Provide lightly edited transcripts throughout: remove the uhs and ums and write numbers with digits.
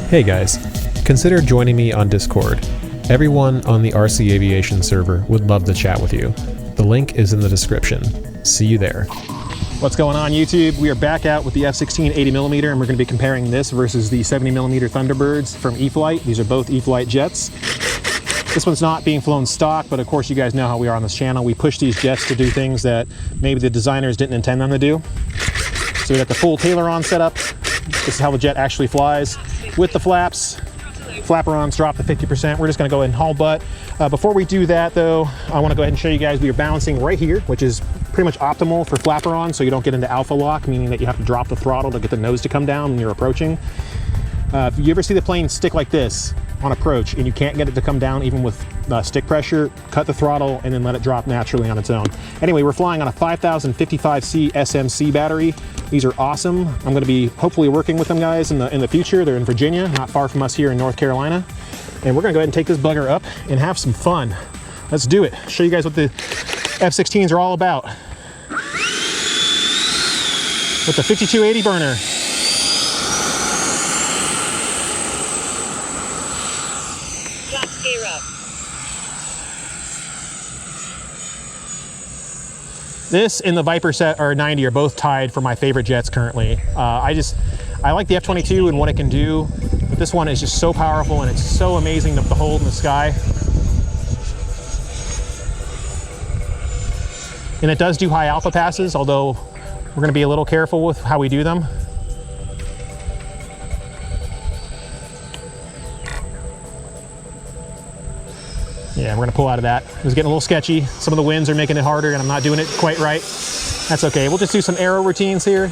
Hey guys, consider joining me on Discord. Everyone on the RC Aviation server would love to chat with you. The link is in the description. See you there. What's going on YouTube? We are back out with the F-16 80mm and we're going to be comparing this versus the 70mm Thunderbirds from E-flite. These are both E-flite jets. This one's not being flown stock, but of course you guys know how we are on this channel. We push these jets to do things that maybe the designers didn't intend them to do. So we got the full Tailoron setup. This is how the jet actually flies with the flaps. Flapperons drop to 50%. We're just going to go ahead and haul butt. Before we do that though, I want to go ahead and show you guys we are balancing right here, which is pretty much optimal for flapperon, so you don't get into alpha lock, meaning that you have to drop the throttle to get the nose to come down when you're approaching. If you ever see the plane stick like this on approach and you can't get it to come down even with stick pressure, cut the throttle and then let it drop naturally on its own. Anyway, we're flying on a 5055C SMC battery. These are awesome. I'm going to be hopefully working with them guys in the future. They're in Virginia, not far from us here in North Carolina. And we're going to go ahead and take this bugger up and have some fun. Let's do it. Show you guys what the F-16s are all about. With the 5280 burner. Flaps gear up. This and the Viper set or 90 are both tied for my favorite jets currently. I like the F-22 and what it can do, but this one is just so powerful and it's so amazing to behold in the sky. And it does do high alpha passes, although we're going to be a little careful with how we do them. Yeah, we're gonna pull out of that. It was getting a little sketchy. Some of the winds are making it harder and I'm not doing it quite right. That's okay. We'll just do some aero routines here.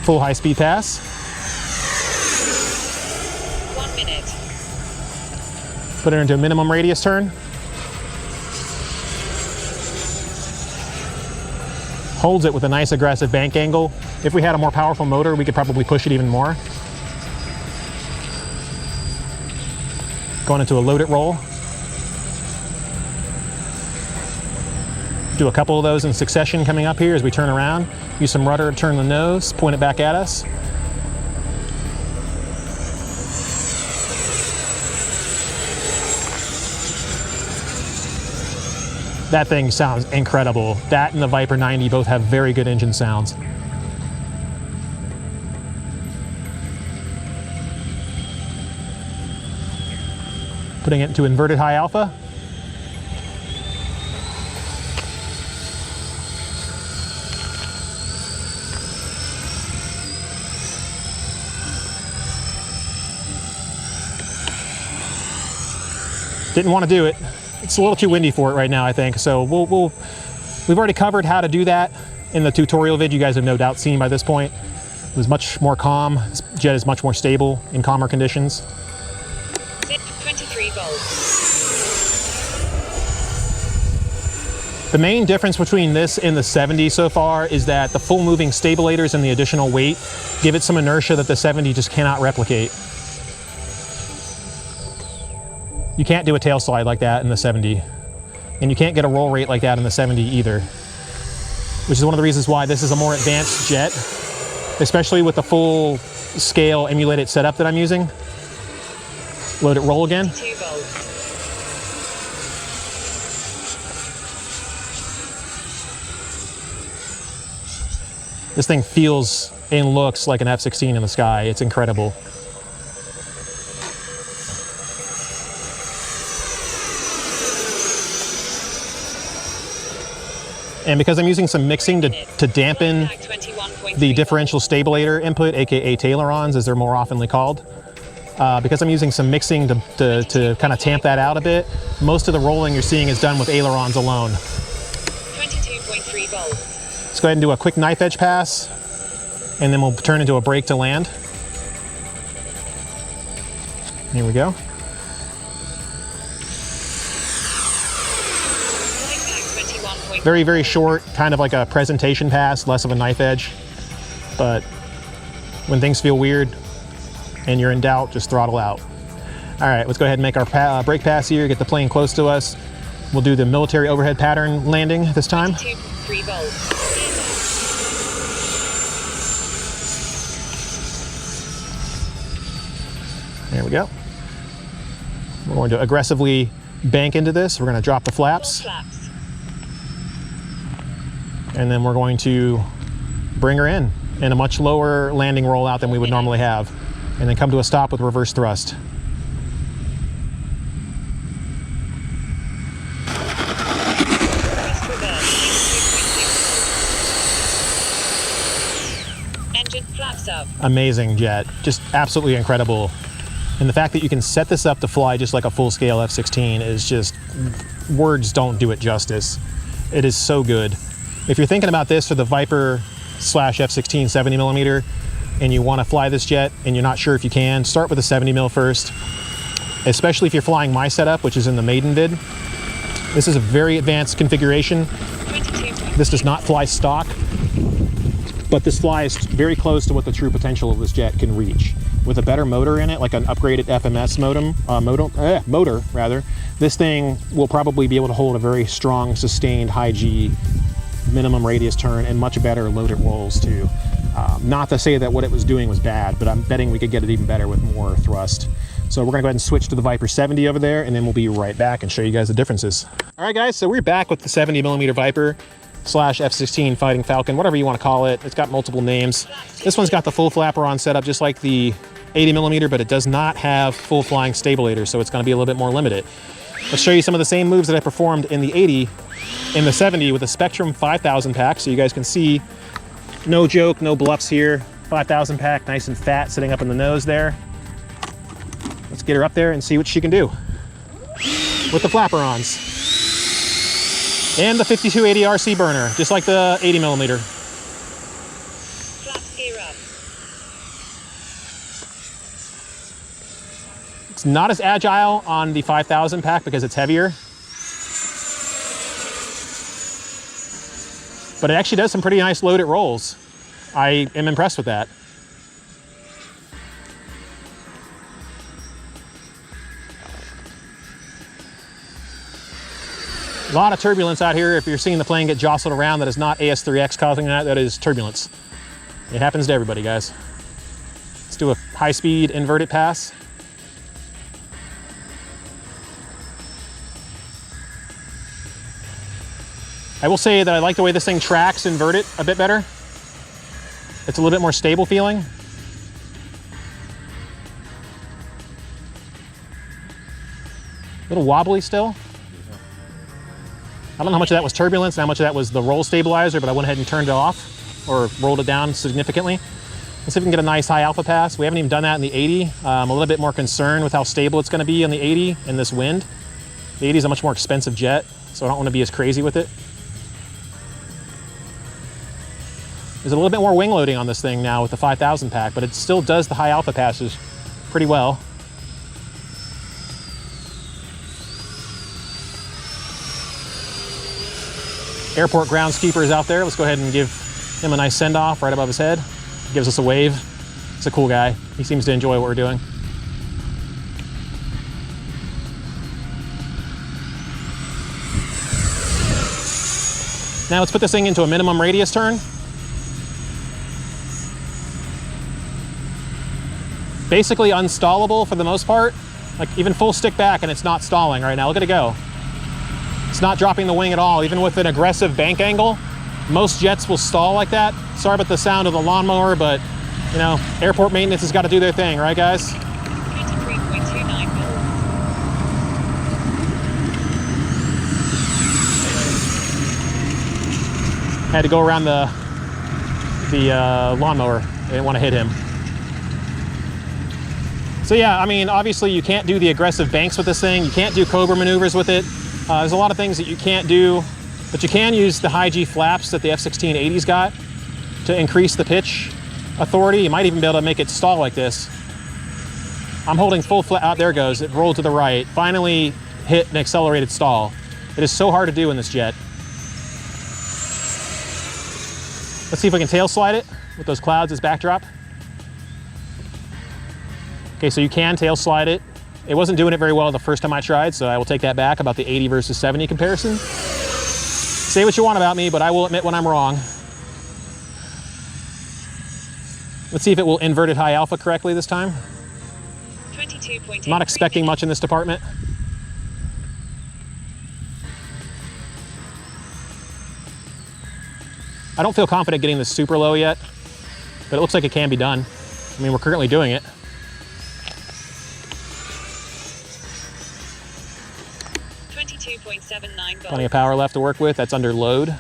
Full high-speed pass. 1 minute. Put it into a minimum radius turn. Holds it with a nice aggressive bank angle. If we had a more powerful motor, we could probably push it even more. Going into a load it roll. Do a couple of those in succession coming up here as we turn around. Use some rudder to turn the nose, point it back at us. That thing sounds incredible. That and the Viper 90 both have very good engine sounds. Putting it into inverted high alpha. Didn't want to do it. It's a little too windy for it right now, I think. So we've already covered how to do that in the tutorial vid. You guys have no doubt seen by this point. It was much more calm. This jet is much more stable in calmer conditions. 23 volts. The main difference between this and the 70 so far is that the full moving stabilators and the additional weight give it some inertia that the 70 just cannot replicate. You can't do a tail slide like that in the 70, and you can't get a roll rate like that in the 70 either, which is one of the reasons why this is a more advanced jet, especially with the full scale emulated setup that I'm using. Load it, roll again. 2 volts. This thing feels and looks like an F-16 in the sky. It's incredible. And because I'm using some mixing to dampen the differential stabilator input, aka Tailorons as they're more oftenly called, because I'm using some mixing to kind of tamp that out a bit, most of the rolling you're seeing is done with ailerons alone. 22.3 volts. Let's go ahead and do a quick knife edge pass, and then we'll turn into a brake to land. Here we go. Very, very short, kind of like a presentation pass, less of a knife edge. But when things feel weird and you're in doubt, just throttle out. All right, let's go ahead and make our brake pass here, get the plane close to us. We'll do the military overhead pattern landing this time. 2.3 volts. There we go. We're going to aggressively bank into this. We're going to drop the flaps. And then we're going to bring her in a much lower landing rollout than we would normally have. And then come to a stop with reverse thrust. Engine flaps up. Amazing jet, just absolutely incredible. And the fact that you can set this up to fly just like a full-scale F-16 is just, words don't do it justice. It is so good. If you're thinking about this for the Viper / F-16 70mm and you want to fly this jet and you're not sure if you can, start with a 70mm first, especially if you're flying my setup, which is in the maiden vid. This is a very advanced configuration. This does not fly stock, but this flies very close to what the true potential of this jet can reach. With a better motor in it, like an upgraded FMS motor rather, this thing will probably be able to hold a very strong, sustained, high G minimum radius turn and much better loaded rolls too. Not to say that what it was doing was bad, but I'm betting we could get it even better with more thrust. So we're gonna go ahead and switch to the Viper 70 over there, and then we'll be right back and show you guys the differences. All right guys, so we're back with the 70mm Viper / F-16 Fighting Falcon, whatever you want to call it. It's got multiple names. This one's got the full flapper on setup just like the 80mm, but it does not have full flying stabilator, so it's going to be a little bit more limited. Let's show you some of the same moves that I performed in the 80 in the 70 with a Spectrum 5000 pack, so you guys can see, no joke, no bluffs here. 5000 pack, nice and fat, sitting up in the nose there. Let's get her up there and see what she can do with the flapper-ons. And the 5280 RC burner, just like the 80mm. Flaps gear up. It's not as agile on the 5000 pack because it's heavier. But it actually does some pretty nice loaded rolls. I am impressed with that. A lot of turbulence out here. If you're seeing the plane get jostled around, that is not AS3X causing that, that is turbulence. It happens to everybody, guys. Let's do a high-speed inverted pass. I will say that I like the way this thing tracks inverted a bit better. It's a little bit more stable feeling. A little wobbly still. I don't know how much of that was turbulence and how much of that was the roll stabilizer, but I went ahead and turned it off or rolled it down significantly. Let's see if we can get a nice high alpha pass. We haven't even done that in the 80. I'm a little bit more concerned with how stable it's going to be in the 80 in this wind. The 80 is a much more expensive jet, so I don't want to be as crazy with it. There's a little bit more wing loading on this thing now with the 5000 pack, but it still does the high alpha passes pretty well. Airport groundskeeper is out there. Let's go ahead and give him a nice send-off right above his head. He gives us a wave. He's a cool guy. He seems to enjoy what we're doing. Now let's put this thing into a minimum radius turn. Basically unstallable for the most part. Like even full stick back and it's not stalling right now. Look at it go. It's not dropping the wing at all, even with an aggressive bank angle. Most jets will stall like that. Sorry about the sound of the lawnmower, but you know, airport maintenance has got to do their thing, right guys? 23.29 volts. Had to go around the lawnmower. I didn't want to hit him. So yeah, I mean, obviously you can't do the aggressive banks with this thing. You can't do Cobra maneuvers with it. There's a lot of things that you can't do, but you can use the high G flaps that the F-16 80's got to increase the pitch authority. You might even be able to make it stall like this. I'm holding full flat, out there it goes, it rolled to the right, finally hit an accelerated stall. It is so hard to do in this jet. Let's see if we can tail slide it with those clouds as backdrop. Okay, so you can tail slide it It wasn't doing it very well the first time I tried, so I will take that back about the 80 versus 70 comparison. Say what you want about me, but I will admit when I'm wrong. Let's see if it will invert it high alpha correctly this time. 22.8. I'm not expecting much in this department. I don't feel confident getting this super low yet, but it looks like it can be done. I mean, we're currently doing it. Plenty of power left to work with. That's under load.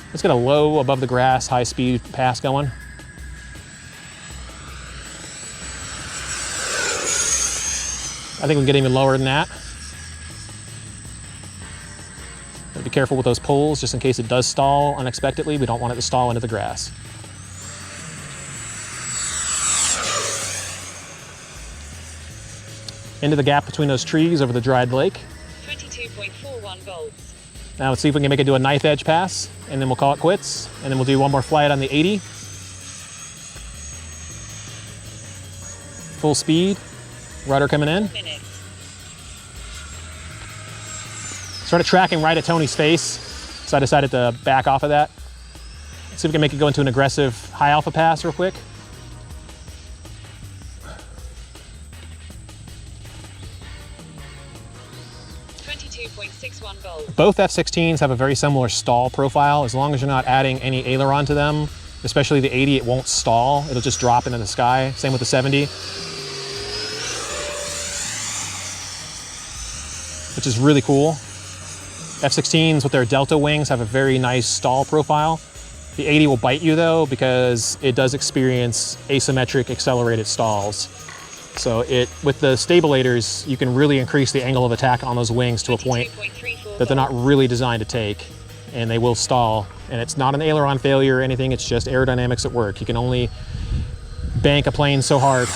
Let's get a low above the grass, high speed pass going. I think we can get even lower than that. Gotta be careful with those poles just in case it does stall unexpectedly. We don't want it to stall into the grass. Into the gap between those trees over the dried lake. 22.41 volts. Now let's see if we can make it do a knife edge pass, and then we'll call it quits, and then we'll do one more flight on the 80. Full speed, rudder coming in. Minutes. Started tracking right at Tony's face, so I decided to back off of that. Let's see if we can make it go into an aggressive high alpha pass real quick. Both F-16s have a very similar stall profile. As long as you're not adding any aileron to them, especially the 80, it won't stall. It'll just drop into the sky. Same with the 70. Which is really cool. F-16s with their delta wings have a very nice stall profile. The 80 will bite you though, because it does experience asymmetric accelerated stalls. So with the stabilators, you can really increase the angle of attack on those wings to a point that they're not really designed to take, and they will stall. And it's not an aileron failure or anything, it's just aerodynamics at work. You can only bank a plane so hard.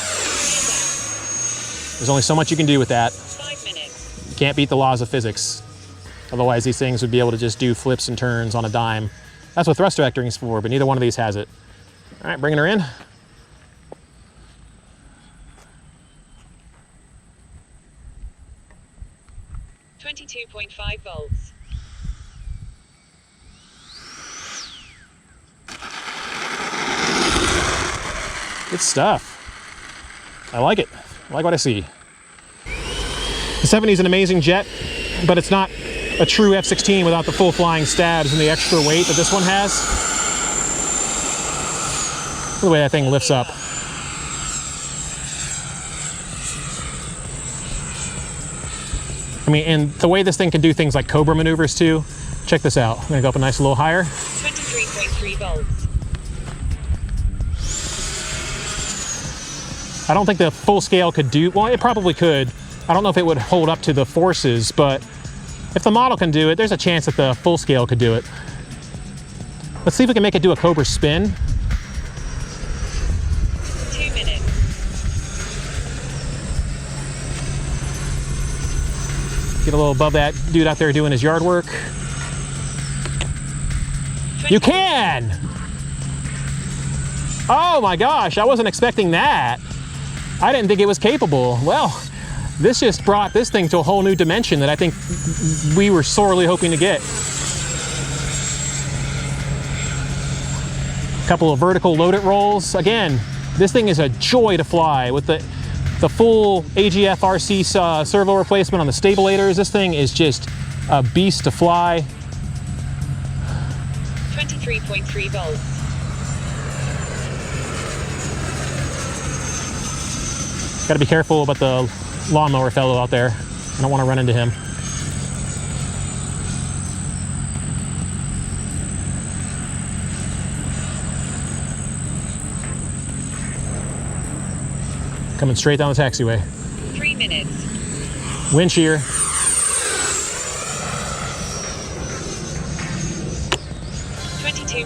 There's only so much you can do with that. 5 minutes. You can't beat the laws of physics. Otherwise, these things would be able to just do flips and turns on a dime. That's what thrust vectoring is for, but neither one of these has it. All right, bringing her in. .5 volts. Good stuff. I like it. I like what I see. The 70 is an amazing jet, but it's not a true F-16 without the full flying stabs and the extra weight that this one has. Look at the way that thing lifts up. I mean, and the way this thing can do things like Cobra maneuvers too. Check this out. I'm gonna go up a nice little higher. 23.3 volts. I don't think the full scale could do, well, it probably could. I don't know if it would hold up to the forces, but if the model can do it, there's a chance that the full scale could do it. Let's see if we can make it do a Cobra spin. 2 minutes. Get a little above that dude out there doing his yard work. You can! Oh my gosh, I wasn't expecting that. I didn't think it was capable. Well, this just brought this thing to a whole new dimension that I think we were sorely hoping to get. A couple of vertical load-it rolls. Again, this thing is a joy to fly with the full AGF RC servo replacement on the stabilators. This thing is just a beast to fly. 23.3 volts. Got to be careful about the lawnmower fellow out there. I don't want to run into him. Coming straight down the taxiway. 3 minutes. Wind shear.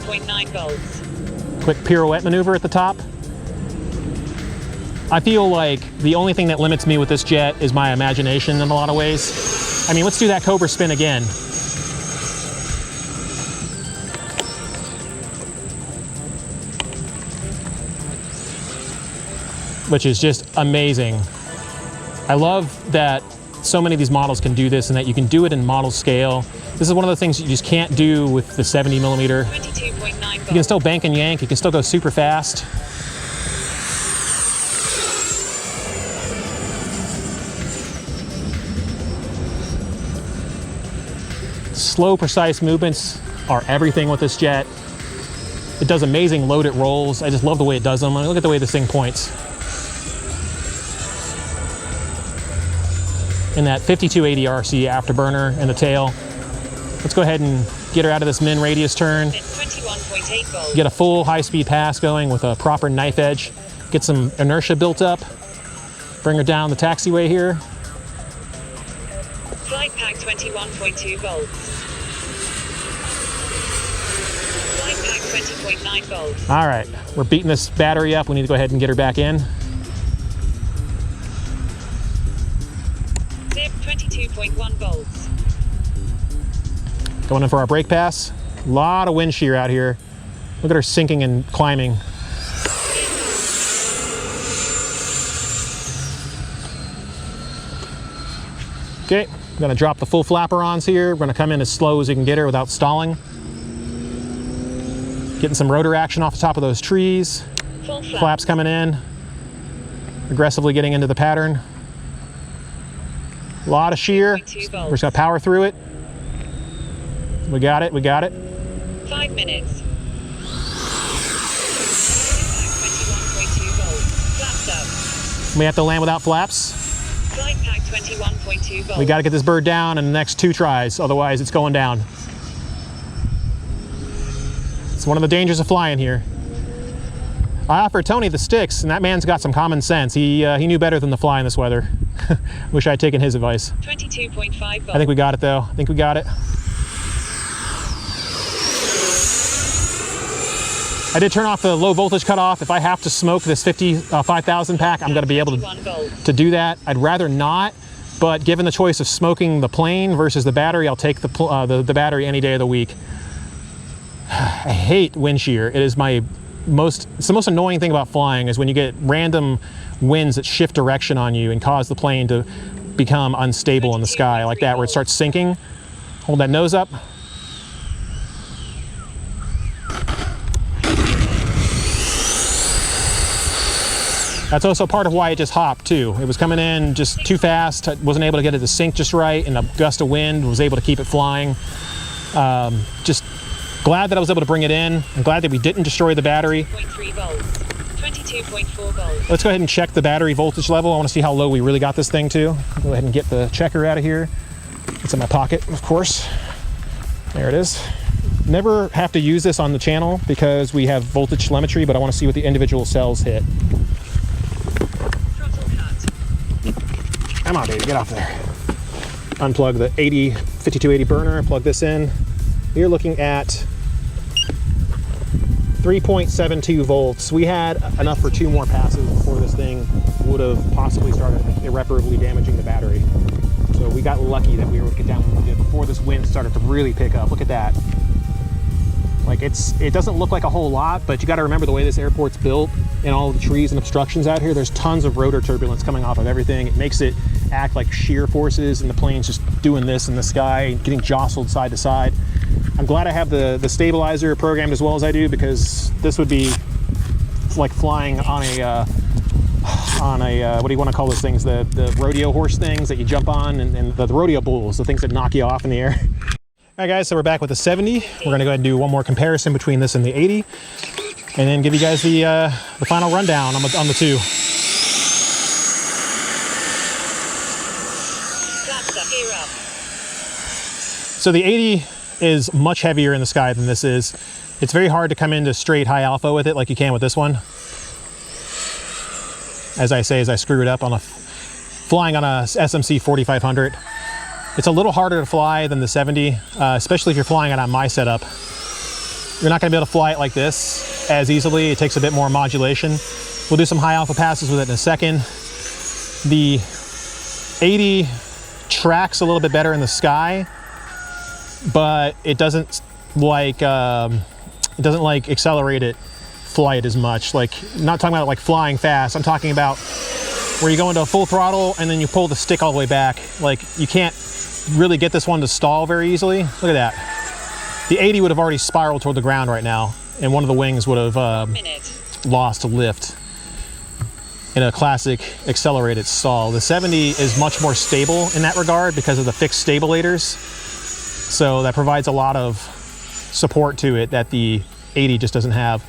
.9 volts. Quick pirouette maneuver at the top. I feel like the only thing that limits me with this jet is my imagination in a lot of ways. I mean, let's do that Cobra spin again. Which is just amazing. I love that so many of these models can do this and that you can do it in model scale. This is one of the things you just can't do with the 70 millimeter. 22.9 volts. You can still bank and yank, you can still go super fast. Slow, precise movements are everything with this jet. It does amazing loaded rolls. I just love the way it does them. Look at the way this thing points. And that 5280 RC afterburner in the tail. Let's go ahead and get her out of this min radius turn. 21.8 volts. Get a full high-speed pass going with a proper knife edge. Get some inertia built up. Bring her down the taxiway here. Flight pack 21.2 volts. Flight pack 20.9 volts. All right, we're beating this battery up. We need to go ahead and get her back in. Zip 22.1 volts. Going in for our brake pass. A lot of wind shear out here. Look at her sinking and climbing. Okay, I'm gonna drop the full flapper-ons here. We're gonna come in as slow as we can get her without stalling. Getting some rotor action off the top of those trees. Full flap. Flaps coming in. Aggressively getting into the pattern. A lot of shear. 2.2 We're just gonna power through it. We got it, we got it. 5 minutes. Flight pack 21.2 volts. Flaps up. We have to land without flaps. Flight pack 21.2 volts. We got to get this bird down in the next 2 tries, otherwise it's going down. It's one of the dangers of flying here. I offered Tony the sticks, and that man's got some common sense. He knew better than to fly in this weather. Wish I had taken his advice. 22.5 volts. I think we got it though. I think we got it. I did turn off the low voltage cutoff. If I have to smoke this 5,000 pack, I'm going to be able to do that. I'd rather not, but given the choice of smoking the plane versus the battery, I'll take the battery any day of the week. I hate wind shear. It is it's the most annoying thing about flying is when you get random winds that shift direction on you and cause the plane to become unstable in the sky like that, where it starts sinking. Hold that nose up. That's also part of why it just hopped too. It was coming in just too fast. I wasn't able to get it to sink just right, and a gust of wind was able to keep it flying. Just glad that I was able to bring it in. I'm glad that we didn't destroy the battery. 0.3 volts. 22.4 volts. Let's go ahead and check the battery voltage level. I want to see how low we really got this thing to. Go ahead and get the checker out of here. It's in my pocket, of course. There it is. Never have to use this on the channel because we have voltage telemetry, but I want to see what the individual cells hit. Come on, baby, get off there. Unplug the 5280 burner, plug this in. You're looking at 3.72 volts. We had enough for 2 more passes before this thing would have possibly started irreparably damaging the battery. So we got lucky that we were able to get down when we did before this wind started to really pick up. Look at that. Like it doesn't look like a whole lot, but you got to remember the way this airport's built and all the trees and obstructions out here. There's tons of rotor turbulence coming off of everything. It makes it act like shear forces, and the plane's just doing this in the sky, getting jostled side to side. I'm glad I have the stabilizer programmed as well as I do, because this would be like flying on a what do you want to call those things? The rodeo horse things that you jump on, and the rodeo bulls, the things that knock you off in the air. All right, guys, so we're back with the 70. We're going to go ahead and do one more comparison between this and the 80, and then give you guys the final rundown on the 2. So the 80 is much heavier in the sky than this is. It's very hard to come into straight high alpha with it like you can with this one. As I say, as I screw it up on flying on a SMC 4500. It's a little harder to fly than the 70, especially if you're flying it on my setup. You're not going to be able to fly it like this as easily. It takes a bit more modulation. We'll do some high alpha passes with it in a second. The 80 tracks a little bit better in the sky, but it doesn't like accelerated flight as much. Like, I'm not talking about like flying fast. I'm talking about where you go into a full throttle and then you pull the stick all the way back. Like, you can't really get this one to stall very easily. Look at that. The 80 would have already spiraled toward the ground right now, and one of the wings would have lost lift in a classic accelerated stall. The 70 is much more stable in that regard because of the fixed stabilators. So that provides a lot of support to it that the 80 just doesn't have.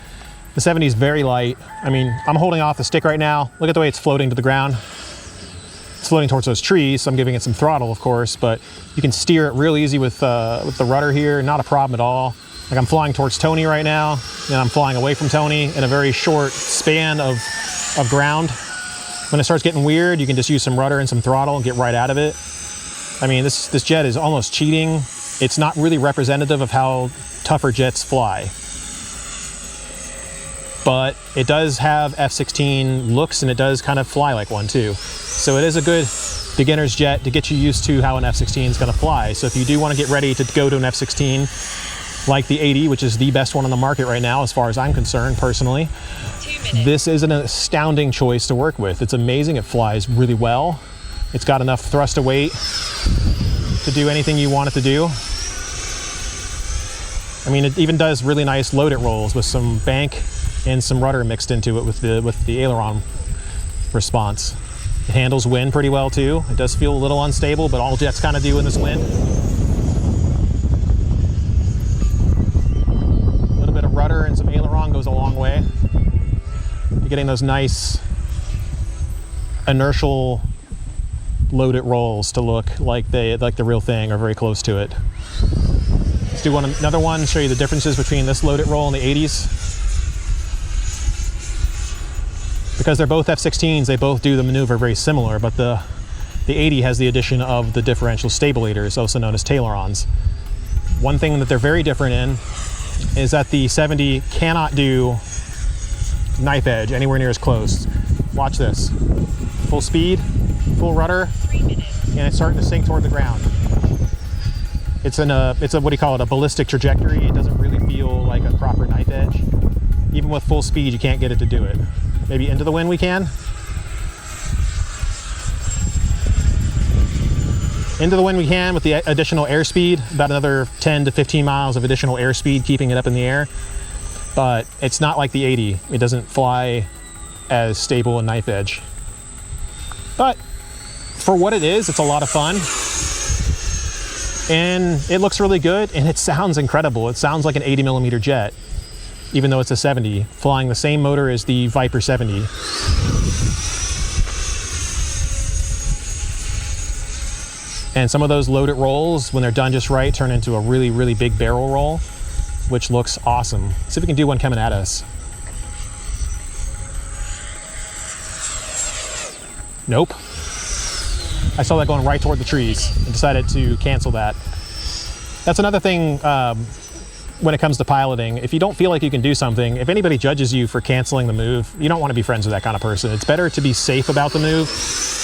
The 70 is very light. I mean, I'm holding off the stick right now. Look at the way it's floating to the ground. It's floating towards those trees, so I'm giving it some throttle, of course, but you can steer it real easy with the rudder here, not a problem at all. Like, I'm flying towards Tony right now, and I'm flying away from Tony in a very short span of ground. When it starts getting weird, you can just use some rudder and some throttle and get right out of it. I mean, this jet is almost cheating. It's not really representative of how tougher jets fly. But it does have F-16 looks, and it does kind of fly like one too. So it is a good beginner's jet to get you used to how an F-16 is going to fly. So if you do want to get ready to go to an F-16 like the 80, which is the best one on the market right now as far as I'm concerned personally, this is an astounding choice to work with. It's amazing. It flies really well. It's got enough thrust to weight to do anything you want it to do. I mean, it even does really nice load-it rolls with some bank and some rudder mixed into it with the aileron response. It handles wind pretty well too. It does feel a little unstable, but all jets kind of do in this wind. A little bit of rudder and some aileron goes a long way. You're getting those nice inertial load-it rolls to look like the real thing or very close to it. Let's do another one, show you the differences between this load-it roll and the 80s. Because they're both F-16s, they both do the maneuver very similar, but the 80 has the addition of the differential stabilators, also known as tailerons. One thing that they're very different in is that the 70 cannot do knife edge anywhere near as close. Watch this. Full speed, full rudder, and it's starting to sink toward the ground. It's a what do you call it, a ballistic trajectory. It doesn't really feel like a proper knife edge. Even with full speed, you can't get it to do it. Maybe into the wind we can. Into the wind we can with the additional airspeed, about another 10 to 15 miles of additional airspeed, keeping it up in the air. But it's not like the 80. It doesn't fly as stable a knife edge. But for what it is, it's a lot of fun. And it looks really good, and it sounds incredible. It sounds like an 80 millimeter jet, even though it's a 70, flying the same motor as the Viper 70. And some of those load-it rolls, when they're done just right, turn into a really, really big barrel roll, which looks awesome. See if we can do one coming at us. Nope. I saw that going right toward the trees and decided to cancel that. That's another thing when it comes to piloting. If you don't feel like you can do something, if anybody judges you for canceling the move, you don't want to be friends with that kind of person. It's better to be safe about the move.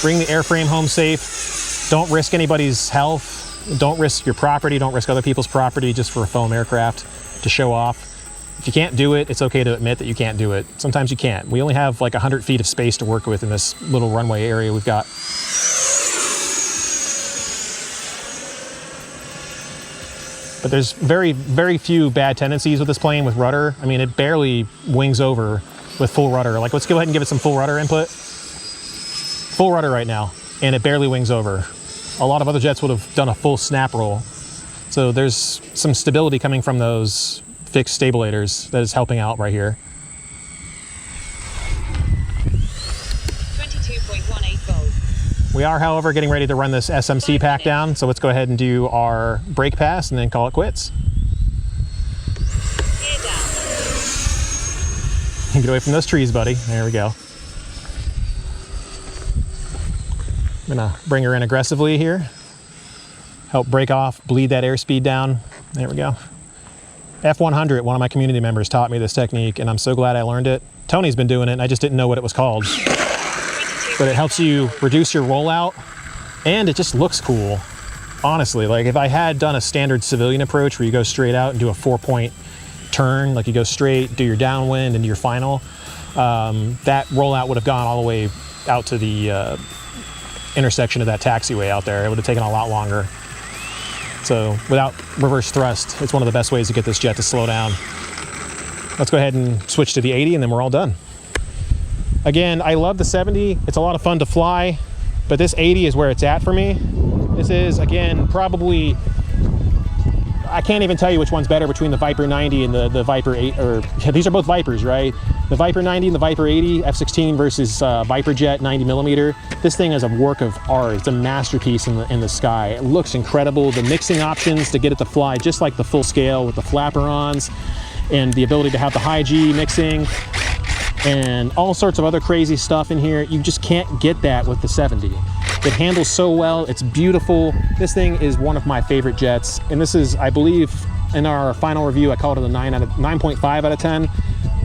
Bring the airframe home safe. Don't risk anybody's health. Don't risk your property. Don't risk other people's property just for a foam aircraft to show off. If you can't do it, it's okay to admit that you can't do it. Sometimes you can't. We only have like 100 feet of space to work with in this little runway area we've got. But there's very, very few bad tendencies with this plane with rudder. I mean, it barely wings over with full rudder. Like, let's go ahead and give it some full rudder input. Full rudder right now, and it barely wings over. A lot of other jets would have done a full snap roll. So there's some stability coming from those fixed stabilators that is helping out right here. 22.18 volts. We are, however, getting ready to run this SMC pack down, so let's go ahead and do our brake pass and then call it quits. Gear down. Get away from those trees, buddy. There we go. I'm gonna bring her in aggressively here. Help break off, bleed that airspeed down. There we go. F100, one of my community members taught me this technique, and I'm so glad I learned it. Tony's been doing it, and I just didn't know what it was called. But it helps you reduce your rollout, and it just looks cool. Honestly, like if I had done a standard civilian approach where you go straight out and do a 4-point turn, like you go straight, do your downwind and do your final, that rollout would have gone all the way out to the intersection of that taxiway out there. It would have taken a lot longer. So without reverse thrust, it's one of the best ways to get this jet to slow down. Let's go ahead and switch to the 80 and then we're all done. Again, I love the 70. It's a lot of fun to fly, but this 80 is where it's at for me. This is, again, probably, I can't even tell you which one's better between the Viper 90 and the Viper 8, or yeah, these are both Vipers, right? The Viper 90 and the Viper 80, F-16 versus Viper Jet 90mm. This thing is a work of art. It's a masterpiece in the sky. It looks incredible. The mixing options to get it to fly just like the full scale with the flapper-ons, and the ability to have the high G mixing and all sorts of other crazy stuff in here. You just can't get that with the 70. It handles so well, it's beautiful. This thing is one of my favorite jets, and this is, I believe, in our final review, I called it a 9.5 out of 10.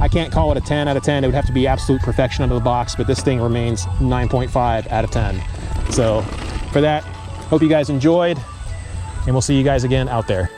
I can't call it a 10 out of 10. It would have to be absolute perfection out of the box, but this thing remains 9.5 out of 10. So for that, hope you guys enjoyed, and we'll see you guys again out there.